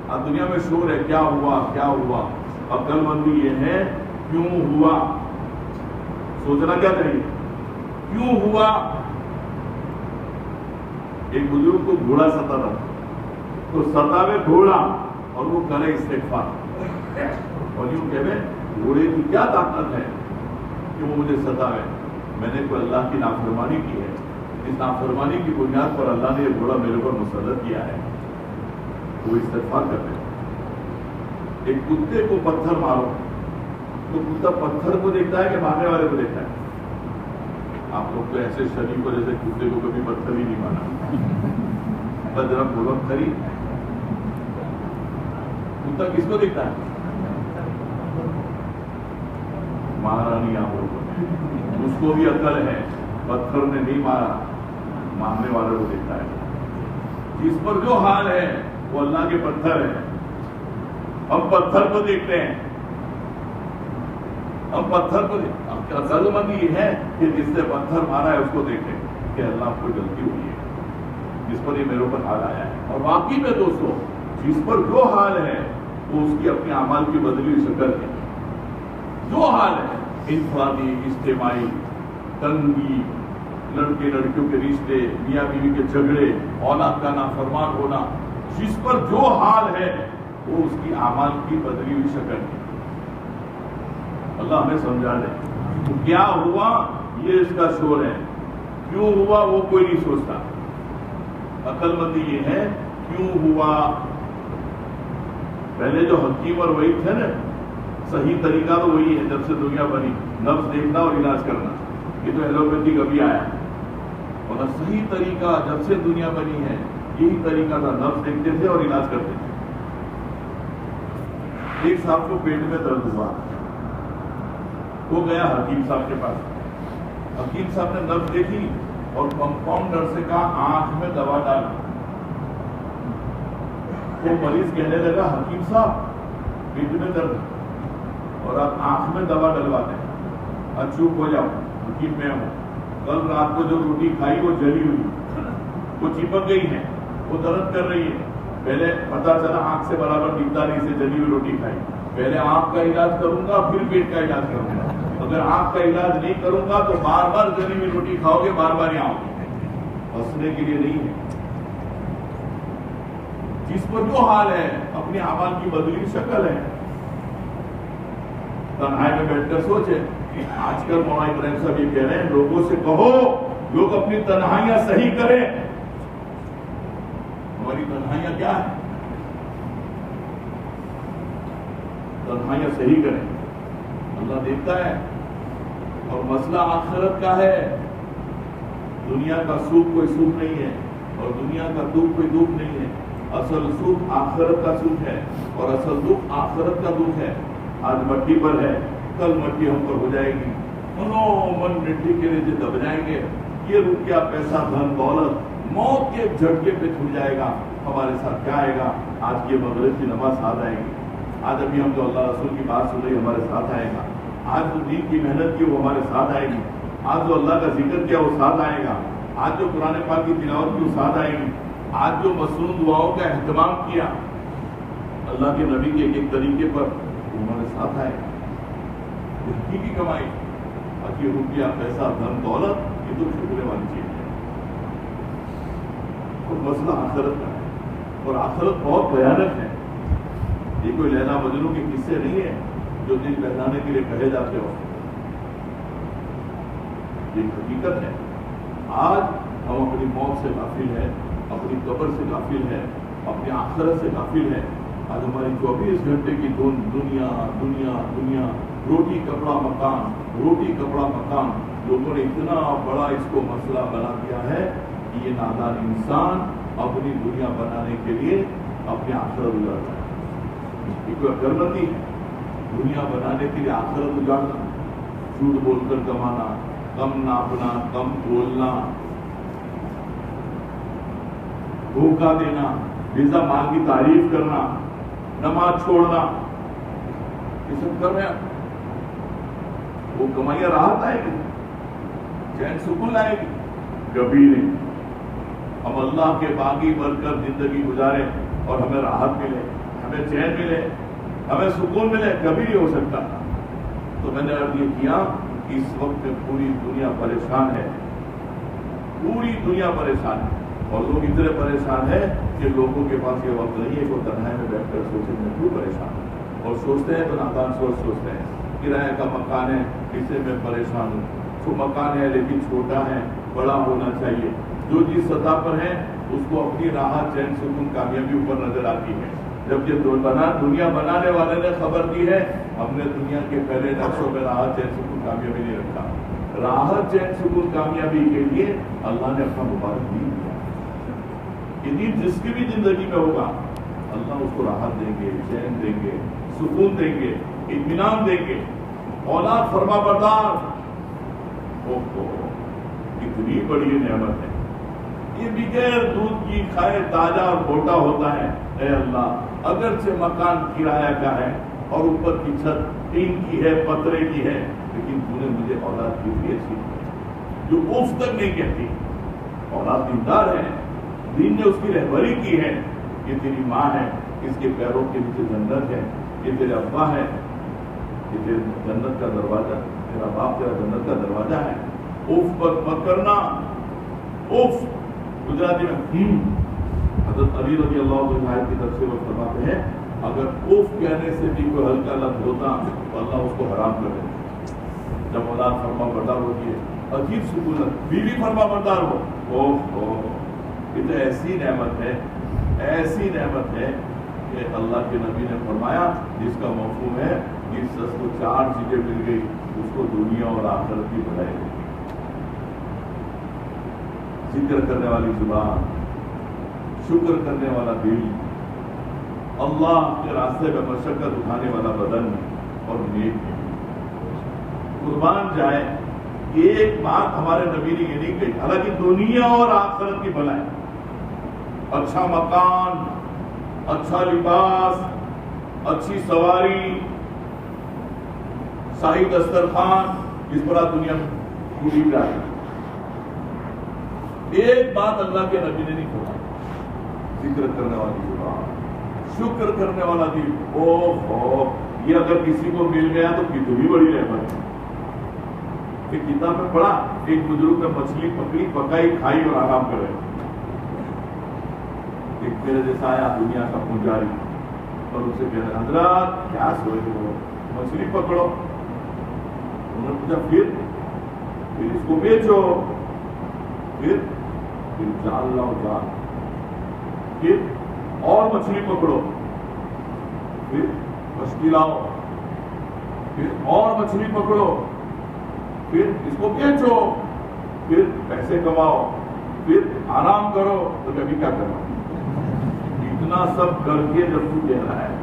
اب دنیا میں شور ہے کیا ہوا کیا ہوا. عقل مندی یہ ہے کیوں ہوا، سوچنا کیا چاہیے کیوں ہوا. ایک بزرگ کو گھوڑا ستا تھا، تو ستا میں گھوڑا اور وہ کرے استغفار، اور یوں کہ گھوڑے کی کیا طاقت ہے کہ وہ مجھے ستا ہے، میں نے کوئی اللہ کی نافرمانی کی ہے، اس نافرمانی کی بنیاد پر اللہ نے یہ گھوڑا میرے پر مسلط کیا ہے. وہ استغفار کرتے ہیں. ایک کتے کو پتھر مارو تو کتا پتھر کو دیکھتا ہے کہ مارنے والے کو دیکھتا ہے. آپ لوگ تو ایسے شریف کو جیسے کتے کو کبھی پتھر ہی نہیں مارا. بس ذرا بولو کھری، کتا کس کو دیکھتا ہے؟ مہارانی آپ لوگوں نے، اس کو بھی عقل ہے، پتھر نے نہیں مارا، مارنے والے کو دیکھتا ہے. جس پر جو حال ہے وہ اللہ کے پتھر ہے. ہم پتھر کو دیکھتے ہیں، ہم پتھر کو عقل مندی یہ ہے کہ جس نے پتھر مارا ہے اس کو دیکھیں کہ اللہ کو غلطی ہوئی ہے جس پر یہ میرے اوپر حال آیا ہے. اور واقعی میں دوستو جس پر جو حال ہے وہ اس کی اپنے اعمال کی بدلی ہوئی شکل ہے. جو حال ہے انفرادی، اجتماعی، تنگی، لڑکے لڑکیوں کے رشتے، میاں بیوی کے جھگڑے، اولاد کا نافرمان ہونا، جس پر جو حال ہے وہ اس کی اعمال کی بدلی ہوئی شکل ہے. اللہ ہمیں سمجھا دے تو کیا ہوا یہ اس کا شور ہے، کیوں ہوا وہ کوئی نہیں سوچتا. عقل مندی یہ ہے کیوں ہوا. پہلے جو حکیم اور وہی تھے نا، صحیح طریقہ تو وہی ہے جب سے دنیا بنی، نفس دیکھنا اور علاج کرنا. یہ تو ایلوپیتھی کبھی آیا، اور صحیح طریقہ جب سے دنیا بنی ہے یہی طریقہ تھا، نفس دیکھتے تھے اور علاج کرتے تھے. ایک صاحب کو پیٹ میں درد ہوا، وہ گیا حکیم صاحب کے پاس. حکیم صاحب نے نبض دیکھی اور کمپاؤنڈر سے کہا آنکھ میں دوا ڈالو. وہ مریض کہنے لگا حکیم صاحب پیٹ میں درد اور آپ آنکھ میں دوا ڈلوا دیں، اب چپ ہو جاؤ، حکیم میں ہوں، کل رات کو جو روٹی کھائی وہ جلی ہوئی، وہ چپک گئی ہے، وہ درد کر رہی ہے، پہلے پتا چلا آنکھ سے برابر دکھتا نہیں، سے جلی ہوئی روٹی کھائی، پہلے آنکھ کا علاج کروں گا پھر پیٹ کا علاج کروں گا، اگر آنکھ کا علاج نہیں کروں گا تو بار بار جلی ہوئی روٹی کھاؤ گے، بار بار یہاں آؤ گے، ہنسنے کے لیے نہیں ہے۔ جس پر جو حال ہے اپنے اعمال کی بدلی شکل ہے۔ تنہائی میں بیٹھ کر سوچے، آج کل مولانا ابراہیم صاحب یہ کہہ رہے ہیں لوگوں سے کہو لوگ اپنی تنہائیاں صحیح کریں۔ ہماری تنہائیاں کیا ہیں؟ تنہائیاں صحیح کریں، اللہ دیکھتا ہے۔ اور مسئلہ آخرت کا ہے، دنیا کا سوکھ کوئی سوکھ نہیں ہے اور دنیا کا دکھ کوئی دکھ نہیں ہے، اصل سوکھ آخرت کا سوکھ ہے اور اصل دکھ آخرت کا دکھ ہے۔ آج مٹی پر ہے، کل مٹی ہم پر ہو جائے گی، من مٹی کے نیچے دب جائیں گے، یہ روپیہ پیسہ دھن دولت موت کے جھٹکے پہ چھوٹ جائے گا، ہمارے ساتھ کیا آئے گا؟ آج کی مغرب کی نماز ساتھ آئے گی، آج ابھی ہم جو اللہ رسول کی بات سن رہی ہمارے ساتھ آئے گا، آج جو دین کی محنت کی وہ ہمارے ساتھ آئے گی، آج جو اللہ کا ذکر کیا وہ ساتھ آئے گا، آج جو قرآن پاک کی تلاوت کی وہ ساتھ آئے گی، آج جو مصنون دعاؤں کا اہتمام کیا اللہ کے نبی کے ایک طریقے پر وہ ہمارے ساتھ آئے گا۔ حقیقی کمائی، باقی روپیہ پیسہ دھن دولت یہ تو چھوٹنے والی چیز ہے، اور مسئلہ آخرت کا ہے، اور آخرت بہت بھیانک ہے۔ یہ کوئی لیلا مجنوں کے قصے نہیں ہے جو دل بہلانے کے لیے کہے جاتے ہو، یہ حقیقت ہے۔ آج ہم اپنی موت سے غافل ہیں، اپنی قبر سے غافل ہے، اپنی آخرت سے غافل ہے۔ آج ہماری 24 گھنٹے کی دنیا دنیا دنیا، روٹی کپڑا مکان، روٹی کپڑا مکان، لوگوں نے اتنا بڑا اس کو مسئلہ بنا دیا ہے کہ یہ نادان انسان اپنی دنیا بنانے کے لیے اپنی آخرت اجاڑتا ہے۔ یہ کوئی اکرمتی ہے، دنیا بنانے کے لیے آخرت اجاڑنا، جھوٹ بول کر کمانا، کم ناپنا، کم بولنا، دھوکہ دینا، بیزا مال کی تعریف کرنا، نماز چھوڑنا، یہ سب کر رہے ہیں۔ وہ کمائیاں راحت آئے گی، چین سکون آئے گی؟ کبھی نہیں۔ ہم اللہ کے باغی بن کر زندگی گزارے اور ہمیں راحت ملے، ہمیں چین ملے، ہمیں سکون ملے، کبھی نہیں ہو سکتا۔ تو میں نے عرض یہ کیا کہ اس وقت میں پوری دنیا پریشان ہے، پوری دنیا پریشان ہے، اور لوگ اتنے پریشان ہیں کہ لوگوں کے پاس یہ وقت نہیں ہے کہ وہ تنہائی میں بیٹھ کر سوچیں میں کیوں پریشان ہوں، اور سوچتے ہیں تو نادان سوچتے ہیں کرایہ کا مکان ہے اس سے میں پریشان ہوں، تو مکان ہے لیکن چھوٹا ہے، بڑا ہونا چاہیے۔ جو جس سطح پر ہے اس کو اپنی راحت چین سکون کامیابی اوپر نظر آتی ہے، جب یہ دنیا بنانے والے نے خبر دی ہے ہم نے دنیا کے پہلے نقشوں میں راحت چین سکون کامیابی نہیں رکھا۔ راحت چین سکون کامیابی کے لیے اللہ نے اپنا مبارک دین دیا، یہ دین جس کی بھی زندگی میں ہوگا اللہ اس کو راحت دیں گے، چین دیں گے، سکون دیں گے، اطمینان دیں گے، اولاد فرما بردار۔ کتنی بڑی نعمت ہے یہ، بغیر دودھ کی کھائے تازہ اور موٹا ہوتا ہے۔ اے اللہ اگرچہ مکان کرایہ کا ہے اور اوپر کی چھت ٹین کی ہے، پترے کی ہے، لیکن تو نے مجھے اولاد کی بھی ایسی جو اف تک نہیں کہتی، اولاد دیندار ہے، دین نے اس کی رہبری کی ہے، یہ تیری ماں ہے، اس کے پیروں کے نیچے جنت ہے، یہ تیرے ابا ہے، یہ تیرے جنت کا دروازہ، تیرا باپ تیرا جنت کا دروازہ ہے۔ اف پر مت کرنا، اف گجراتی میں حضرت علی رضی اللہ عنہ کی تفسیر میں فرماتے ہیں اگر اف کہنے سے بھی کوئی ہلکا لفظ ہوتا تو اللہ اس کو حرام کر دیتا۔ جب اولاد فرما بردار ہوتی ہے عجیب سکون، بیوی فرما بردار ہو، یہ تو ایسی نعمت ہے، ایسی نعمت ہے کہ اللہ کے نبی نے فرمایا جس کا مفہوم ہے جس شخص کو 4 چیزیں مل گئی اس کو دنیا اور آخرت کی بھلائی ہوگی۔ ذکر کرنے والی زبان، شکر کرنے والا دل، اللہ کے راستے میں مشقت اٹھانے والا بدن اور نیک۔ قربان جائے ایک بات ہمارے نبی نے یہ نہیں کہی، حالانکہ دنیا اور آخرت کی بھلائی، اچھا مکان، اچھا لباس، اچھی سواری، شاہی دسترخوان، جس پر آج دنیا میں پوری جائے. ایک بات اللہ کے نبی نے نہیں فرمائی، ذکر کرنے والی بات، شکر کرنے والا دل. اوہ یہ اگر کسی کو مل گیا تو کتنی بڑی رحمت ہے. ایک کتاب میں پڑھا، ایک بزرگ نے مچھلی پکڑی، پکائی، کھائی اور آرام کر رہے. ایک میرے جیسا آیا دنیا کا پجاری اور اسے کہہ رہے حضرات کیا سوچ رہے ہو، مچھلی پکڑو. انہوں نے پوچھا پھر اس کو بیچو، پھر جال لاؤ جال، پھر اور مچھلی پکڑو، پھر مچھلی لاؤ، پھر اور مچھلی پکڑو، پھر اس کو بیچو، پھر پیسے کماؤ، پھر آرام کرو. تو کبھی کیا کرنا؟ اتنا سب کر کے جب تو کہہ رہا ہے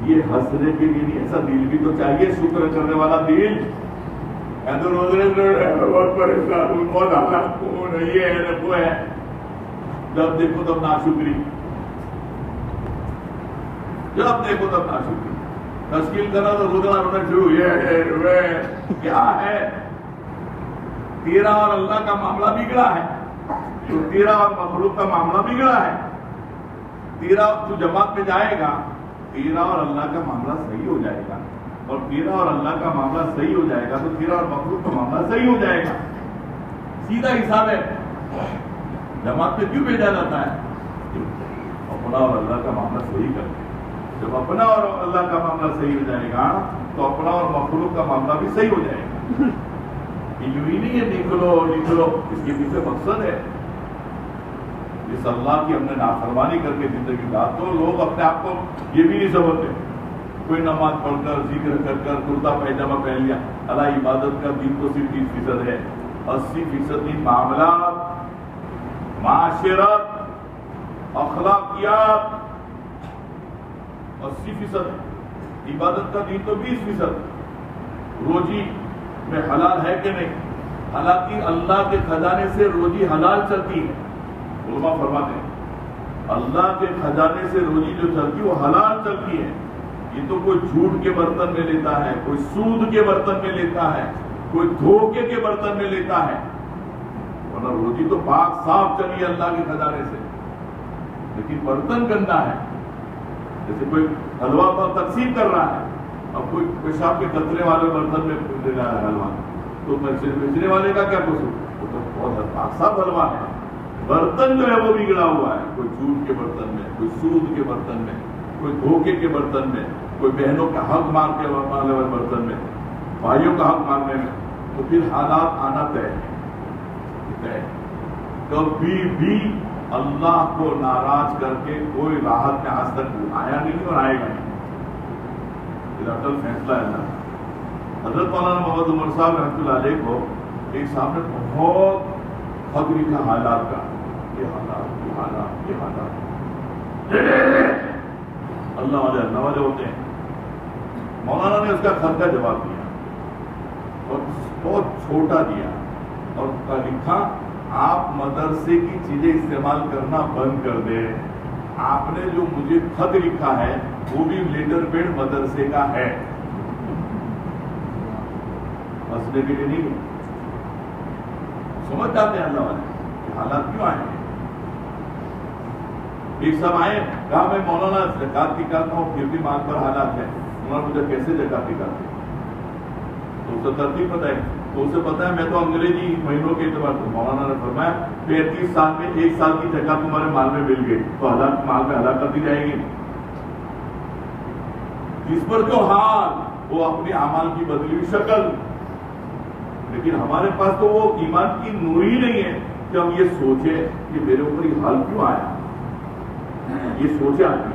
یہ ہنسنے کے لیے نہیں، ایسا دل بھی تو چاہیے شکر کرنے والا دل. بہت پریشان ہوں، بہت حالات کون ہے، یہ ہے وہ ہے، جب دیکھو تب ناشکری، جب دیکھو تب ناشکری. تشکیل کرنا تو رونا رونا شروع، یہ کیا ہے؟ تیرا اور اللہ کا معاملہ بگڑا ہے، تو تیرا اور مخلوق کا معاملہ بگڑا ہے. تیرا تو جماعت میں جائے گا، تیرا اور اللہ کا معاملہ صحیح ہو جائے گا، اور تیرا اور اللہ کا معاملہ صحیح ہو جائے گا تو تیرا اور مخلوق کا معاملہ صحیح ہو جائے گا. سیدھا حساب ہے. جماعت میں کیوں بھیجا جاتا ہے؟ اپنا اور اللہ کا معاملہ صحیح کرتے. جب اپنا اور اللہ کا معاملہ صحیح ہو جائے گا تو اپنا اور مخلوق کا معاملہ بھی صحیح ہو جائے گا. یوں ہی نہیں ہے نکلو، اس کے پیچھے مقصد ہے. اس اللہ کی ہم نے نافرمانی کر کے زندگی کا، تو لوگ اپنے آپ کو یہ بھی نہیں سمجھتے. کوئی نماز پڑھ کر، ذکر کر کر، کرتا پیجامہ پہن لیا. اللہ عبادت کا دین تو صرف 30% ہے. 80% معاملات، معاشرت، اخلاقیات 80%. عبادت کا دین تو 20%. روزی میں حلال ہے کہ نہیں؟ حالانکہ اللہ کے خزانے سے روزی حلال چلتی ہے. علماء فرماتے ہیں اللہ کے خزانے سے روزی جو چلتی ہے وہ حلال چلتی ہے. یہ تو کوئی جھوٹ کے برتن میں لیتا ہے، کوئی سود کے برتن میں لیتا ہے، کوئی دھوکے کے برتن میں لیتا ہے، ورنہ روزی تو پاک صاف چلی ہے اللہ کے خزانے سے. لیکن برتن گندا ہے. جیسے کوئی حلوہ پر تقسیم کر رہا ہے، اب کوئی پیشاب کے قطرے والے برتن میں لے رہا ہے حلوہ، تو بیچنے والے کا کیا قصور؟ وہ تو بہت پاک صاف حلوہ ہے. برتن جو ہے وہ بگڑا ہوا ہے. کوئی جھوٹ کے برتن میں، کوئی سود کے برتن میں، کوئی دھوکے کے برتن میں، کوئی بہنوں کا حق ماننے والے برتن میں، بھائیوں کا حق ماننے میں. تو پھر حالات آنا طے ہے. کبھی بھی اللہ کو ناراض کر کے کوئی راحت میں آج تک آیا نہیں اور آئے گا نہیں. اٹل فیصلہ ہے نا. حضرت مولانا محمد عمر صاحب رحمۃ اللہ علیہ کو ایک صاحب نے بہت خط لکھا حالات کا، یہ حالات، یہ حالات، یہ حالات. اللہ والے ہوتے ہیں. مولانا نے اس کا خط کا جواب دیا اور بہت چھوٹا دیا اور لکھا آپ مدرسے کی چیزیں استعمال کرنا بند کر دیں. آپ نے جو مجھے خط لکھا ہے وہ بھی لیٹر پیڈ مدرسے کا ہے، ہنسنے کے لیے نہیں. سمجھ جاتے ہیں اللہ والے کہ حالات کیوں آئے ہیں. ایک سب آئے، کہا میں مولانا زکات نکالتا ہوں پھر بھی مال پر حالات ہے. انہوں نے مجھے کیسے زکات نکالتے؟ تو اسے ترتیب پتہ ہے، تو اسے پتا ہے میں تو انگریزی مہینوں کے اعتبار سے. مولانا نے فرمایا 35 سال میں 1 سال کی زکات تمہارے مال میں مل گئی تو حالات مال میں ہلاک کر دی جائے گی. جس پر جو حال وہ اپنی اعمال کی بدلی ہوئی شکل. لیکن ہمارے پاس تو وہ ایمان کی نور ہی نہیں ہے کہ ہم یہ سوچیں کہ میرے اوپر یہ حال کیوں آیا. یہ سوچے آدمی.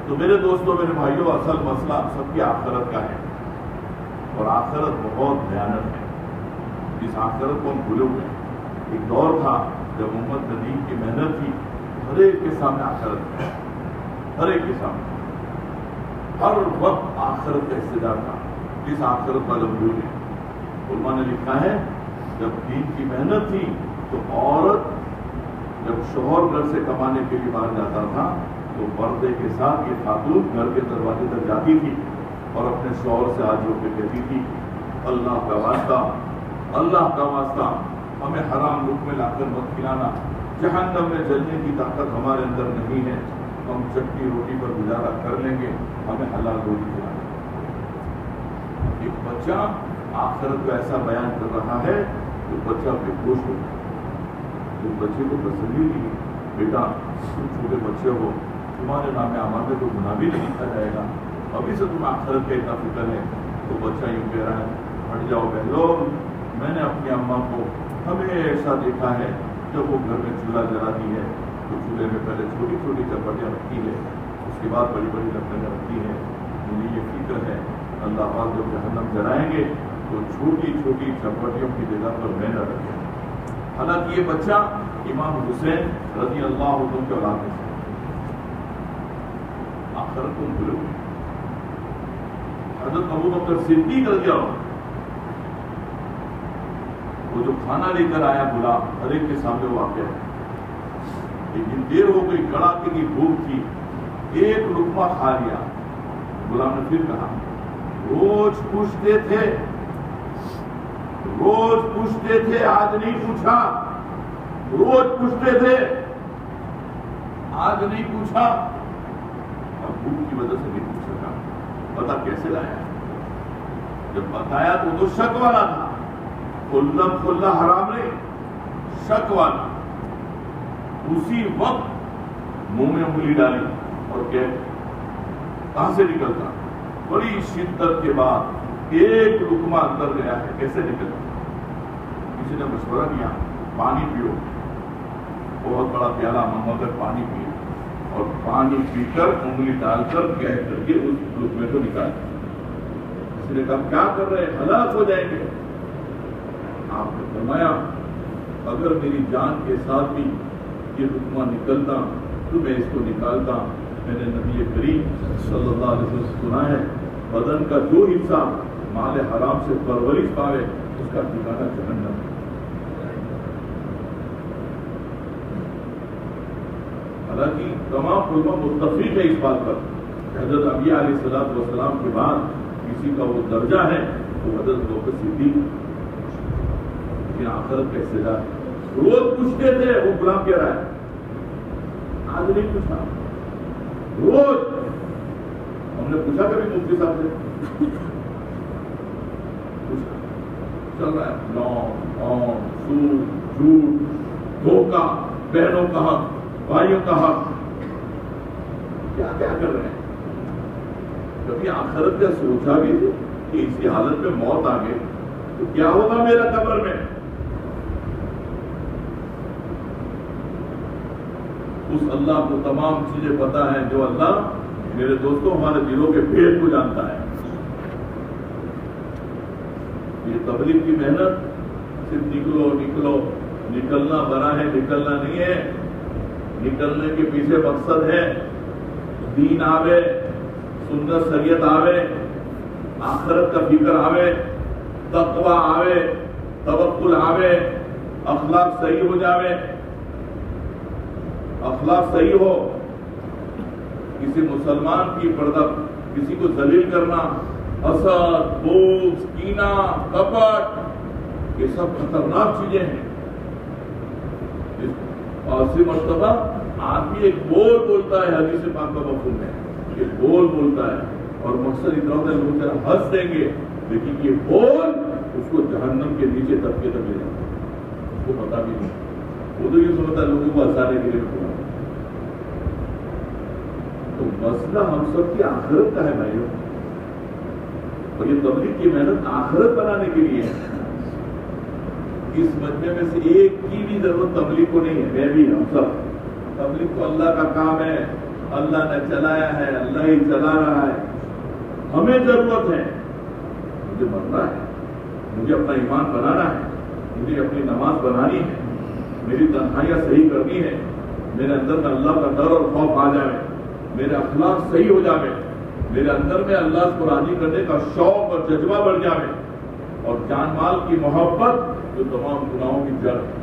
تو میرے دوستوں، میرے بھائیوں، اصل مسئلہ سب کی آخرت کا ہے اور آخرت بہت بھیانک ہے. اس آخرت کو ہم بھولے ہوئے ہیں. ایک دور تھا جب محمد ندیم کی محنت تھی، ہر ایک کے سامنے آخرت ہے، ہر ایک کے سامنے ہر وقت آخرت کا حصہ تھا. اس آخرت کا جب بھول گئے. علماء نے لکھا ہے جب دین کی محنت تھی تو عورت جب شوہر گھر سے کمانے کے لیے باہر جاتا تھا تو پردے کے ساتھ یہ خاتون گھر کے دروازے تک جاتی تھی اور اپنے شوہر سے آج ہو کے کہتی تھی اللہ کا واسطہ ہمیں حرام لقمے لا کر مت کھلانا، جہنم میں جلنے کی طاقت ہمارے اندر نہیں ہے، ہم چٹنی روٹی پر گزارا کر لیں گے، ہمیں حلال روٹی کھلانا۔ ایک بچہ آخرت کا ایسا بیان کر رہا ہے تو بچہ بے ہوش ہو گیا۔ تو بچے کو تسلی دی، بیٹا تم چھوٹے بچے ہو، تمہارے نام اعمال میں تو گناہ بھی نہیں لکھا جائے گا، ابھی سے تمہیں آخرت کا اتنا فکر ہے۔ تو بچہ یوں کہہ رہا ہے ہٹ جاؤ بہلو، میں نے اپنی اماں کو ہمیشہ دیکھا ہے جب وہ گھر میں چولہا جلاتی ہے تو چولہے میں پہلے چھوٹی چھوٹی چپٹیاں رکھتی ہے، اس کے بعد بڑی بڑی لکڑیاں رکھتی ہے۔ مجھے یہ فکر ہے اللہ پاک جب جہنم جلائیں گے تو چھوٹی چھوٹی چپٹیوں کی جگہ پر میں نہ رکھیں۔ حالانکہ یہ بچہ امام حسین رضی اللہ عنہ کے اولاد میں سے آخرت کو بھولے ہوئے۔ حضرت ابو بکر صدیق رضی اللہ عنہ وہ جو کھانا لے کر آیا بلا، ہر ایک کے سامنے وہ واقعہ ہے، لیکن دیر ہو گئی، کڑاکے کی بھوک تھی، ایک لقمہ کھا لیا۔ غلام نے پھر کہا روز پوچھتے تھے آج نہیں پوچھا، روز پوچھتے تھے آج نہیں پوچھا، اب بھوک کی وجہ سے نہیں پوچھ سکا۔ پتا کیسے لایا؟ جب بتایا تو شک والا تھا، کھلا حرام نہیں، شک والا۔ اسی وقت منہ میں انگلی ڈالی اور کہاں سے نکلتا؟ بڑی شدت کے بعد ایک لقمہ اندر گیا ہے، کیسے نکلتا؟ کسی نے مشورہ دیا پانی پیو، بہت بڑا پیالہ منگوا کر پانی پیے اور پانی پی کر انگلی ڈال کر گہ کر کے اس لقمے کو نکال۔ کسی نے کہا کیا کر رہے ہیں، ہلاک ہو جائیں گے۔ آپ نے فرمایا اگر میری جان کے ساتھ بھی یہ لقمہ نکلتا تو میں اس کو نکالتا۔ میں نے نبی کریم صلی اللہ علیہ وسلم سے سنا ہے بدن کا جو حصہ مال حرام سے پرورش پاوے اس کا ٹھکانہ جہنم۔ حالانکہ تمام علماء متفق ہے اس بات پر حضرت انبیاء علیہ الصلوۃ والسلام کے بعد کسی کا وہ درجہ ہے تو حضرت ابوبکر صدیق کہ آخرت کا استعداد ہے۔ روز پوچھتے تھے، وہ غلام کہہ رہا ہے آج نہیں پوچھا، روز ہم نے پوچھا کبھی مفتی صاحب سے؟ پوچھا چل رہا ہے نام سود جھوٹ دھوکہ، بہنوں کا حق بھائیوں کا حق، کیا کیا کر رہے ہیں؟ کبھی آخرت کا سوچا بھی تھے کہ اسی حالت میں موت آ گئی تو کیا ہوگا میرا قبر میں؟ اس اللہ کو تمام چیزیں پتا ہیں، جو اللہ میرے دوستوں ہمارے دلوں کے بھید کو جانتا ہے۔ یہ تبلیغ کی محنت صرف نکلو نکلنا بنا ہے، نکلنا نہیں ہے۔ نکلنے کے پیچھے مقصد ہے دین آوے، سنت شریعت آوے، آخرت کا فکر آوے، تقوی آوے، توکل آوے، اخلاق صحیح ہو جاوے۔ اخلاق صحیح ہو، کسی مسلمان کی پردہ کسی کو ذلیل کرنا، حسد، بغض، کینہ، کپٹ، یہ سب خطرناک چیزیں ہیں۔ اور اسی مرتبہ آدمی ایک بول بولتا ہے، حدیث پاک کا مفہوم ہے، یہ بول بولتا ہے اور مقصد اتنا ہوتا ہے لوگ ذرا ہنس دیں گے، لیکن یہ بول اس کو جہنم کے نیچے طبقے تک لے جاتا ہے، اس کو پتا بھی نہیں۔ وہ تو یہ سمجھتا ہے لوگوں کو ہنسانے کے لیے بولا۔ تو مسئلہ ہم سب کی آخرت کا ہے بھائیوں، اور یہ تبلیغ کی محنت آخرت بنانے کے لیے ہے۔ اس مجمع میں سے ایک کی بھی ضرورت تبلیغ کو نہیں ہے، میں بھی ہم سب۔ تبلیغ تو اللہ کا کام ہے، اللہ نے چلایا ہے، اللہ ہی چلا رہا ہے۔ ہمیں ضرورت ہے، مجھے مرنا ہے، مجھے اپنا ایمان بنانا ہے، مجھے اپنی نماز بنانی ہے، میری تنہائیاں صحیح کرنی ہے، میرے اندر میں اللہ کا ڈر اور خوف آ جائے، میرے اخلاق صحیح ہو جائے، میرے اندر میں اللہ کو راضی کرنے کا شوق اور جذبہ بڑھ جائے، اور جان مال کی محبت جو تمام گناہوں کی جڑ ہے۔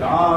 4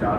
4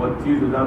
25,000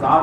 7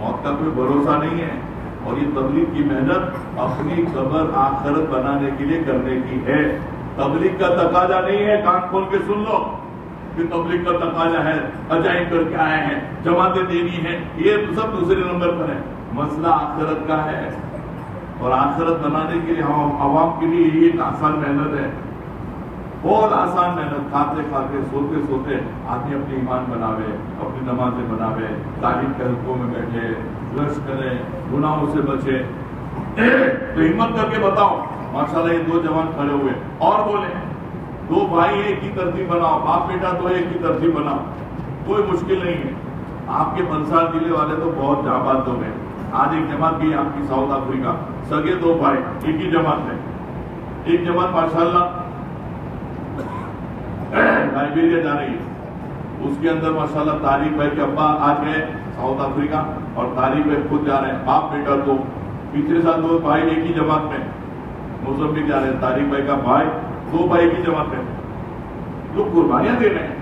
موت کا کوئی بھروسہ نہیں ہے. اور یہ تبلیغ کی محنت اپنی قبر آخرت بنانے کے لیے کرنے کی ہے. تبلیغ کا تقاضا نہیں ہے, کان کھول کے سن لو کہ تبلیغ کا تقاضا ہے عجائب کر کے آئے ہیں, جماعتیں دینی ہیں, یہ سب دوسرے نمبر پر ہے. مسئلہ آخرت کا ہے, اور آخرت بنانے کے لیے ہم عوام کے لیے یہ ایک آسان محنت ہے, بہت آسان محنت. کھاتے کھاتے سوتے سوتے آدمی اپنی ایمان بناوے, اپنی نمازیں بناوے, تعلیم کے حلقوں میں بیٹھے, رش کرے, گناہوں سے بچے. تو ہمت کر کے بتاؤ. ماشاءاللہ یہ 2 جوان کھڑے ہوئے اور بولے 2 بھائی ایک ہی ترتیب بناؤ, باپ بیٹا تو ایک ہی ترتیب بناؤ, کوئی مشکل نہیں ہے. آپ کے بنسار ضلع والے تو بہت جاں ہو گئے. آج ایک جماعت بھی آپ کی ساؤتھ افریقہ, سگے 2 بھائی ایک ہی جماعت میں. ایک جماعت ماشاءاللہ لائبیریا جا رہی ہے, اس کے اندر ماشاءاللہ طارق بھائی کے ابا آج گئے ساؤتھ افریقہ, اور طارق بھائی خود جا رہے ہیں, باپ بیٹا. تو پچھلے سال 2 بھائی ایک ہی جماعت میں موزمبیق جا رہے ہیں. طارق بھائی کا بھائی 2 بھائی ایک ہی جماعت میں. لوگ قربانیاں دے رہے ہیں,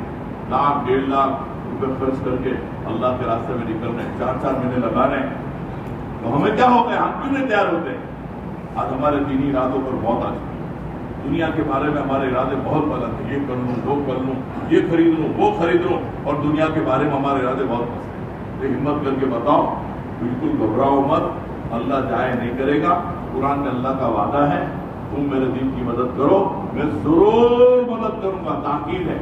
1,00,000 1.5 لاکھ روپے خرچ کر کے اللہ کے راستے میں نکل رہے ہیں, 4 مہینے لگا رہے ہیں. تو ہمیں کیا ہو گیا, ہم کیوں نہیں تیار ہوتے؟ آج ہمارے دینی ارادوں پر بہت آ چکی ہے. دنیا کے بارے میں ہمارے ارادے بہت غلط ہیں, یہ کر لوں, وہ کر لوں, یہ خرید لوں, وہ خرید لوں, اور دنیا کے بارے میں ہمارے ارادے بہت پسند ہیں. تو ہمت کر کے بتاؤ, بالکل گھبراؤ مت, اللہ ضائع نہیں کرے گا. قرآن میں اللہ کا وعدہ ہے, تم میرے دین کی مدد کرو, میں ضرور مدد کروں گا, تاکید ہے.